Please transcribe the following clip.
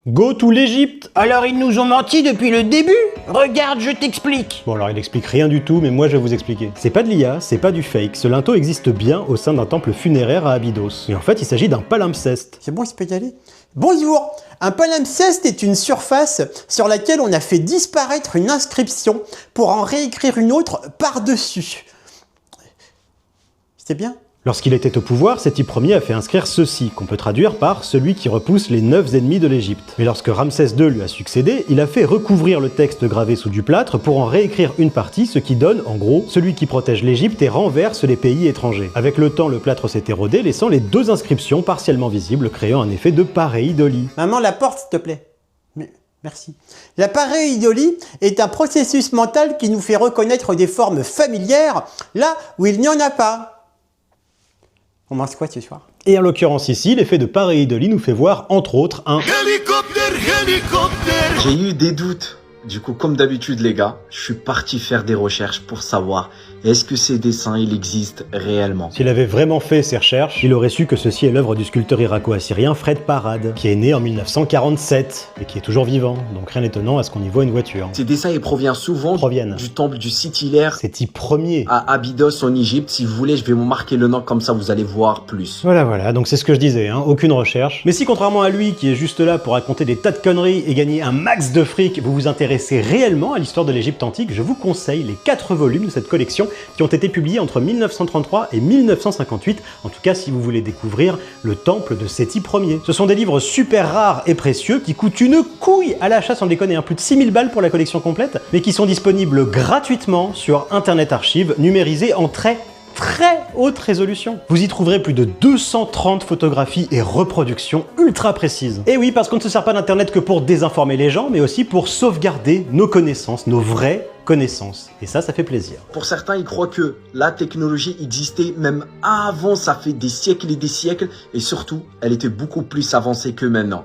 Go to l'Égypte! Alors ils nous ont menti depuis le début? Regarde, je t'explique. Bon alors il explique rien du tout, mais moi je vais vous expliquer. C'est pas de l'IA, c'est pas du fake, ce linteau existe bien au sein d'un temple funéraire à Abydos. Et en fait il s'agit d'un palimpseste. C'est bon, il se peut y aller? Bonjour! Un palimpseste est une surface sur laquelle on a fait disparaître une inscription pour en réécrire une autre par-dessus. C'était bien? Lorsqu'il était au pouvoir, Séti Ier a fait inscrire ceci, qu'on peut traduire par « celui qui repousse les 9 ennemis de l'Égypte ». Mais lorsque Ramsès II lui a succédé, il a fait recouvrir le texte gravé sous du plâtre pour en réécrire une partie, ce qui donne, en gros, celui qui protège l'Égypte et renverse les pays étrangers. Avec le temps, le plâtre s'est érodé, laissant les deux inscriptions partiellement visibles, créant un effet de pareidolie. Maman, la porte, s'il te plaît. Merci. La pareidolie est un processus mental qui nous fait reconnaître des formes familières là où il n'y en a pas. On mange quoi ce soir? Et en l'occurrence ici, l'effet de pareidolie nous fait voir, entre autres, un Hélicoptère. J'ai eu des doutes. Du coup, comme d'habitude les gars, je suis parti faire des recherches pour savoir est-ce que ces dessins, il existent réellement. S'il avait vraiment fait ses recherches, il aurait su que ceci est l'œuvre du sculpteur irako-assyrien Fred Parad, qui est né en 1947 et qui est toujours vivant, donc rien d'étonnant à ce qu'on y voit une voiture. Ces dessins, ils proviennent souvent du temple du site Hilaire Séti Ier à Abydos en Égypte. Si vous voulez, je vais vous marquer le nom, comme ça vous allez voir plus. Voilà, donc c'est ce que je disais, hein, aucune recherche. Mais si contrairement à lui, qui est juste là pour raconter des tas de conneries et gagner un max de fric, vous vous intéressez réellement à l'histoire de l'Égypte antique, je vous conseille les 4 volumes de cette collection qui ont été publiés entre 1933 et 1958, en tout cas si vous voulez découvrir le temple de Séti Ier. Ce sont des livres super rares et précieux qui coûtent une couille à l'achat, sans déconner, plus de 6000 balles pour la collection complète, mais qui sont disponibles gratuitement sur Internet Archive, numérisés en très haute résolution. Vous y trouverez plus de 230 photographies et reproductions ultra précises. Et oui, parce qu'on ne se sert pas d'internet que pour désinformer les gens, mais aussi pour sauvegarder nos connaissances, nos vraies connaissances. Et ça fait plaisir. Pour certains, ils croient que la technologie existait même avant, ça fait des siècles et surtout, elle était beaucoup plus avancée que maintenant.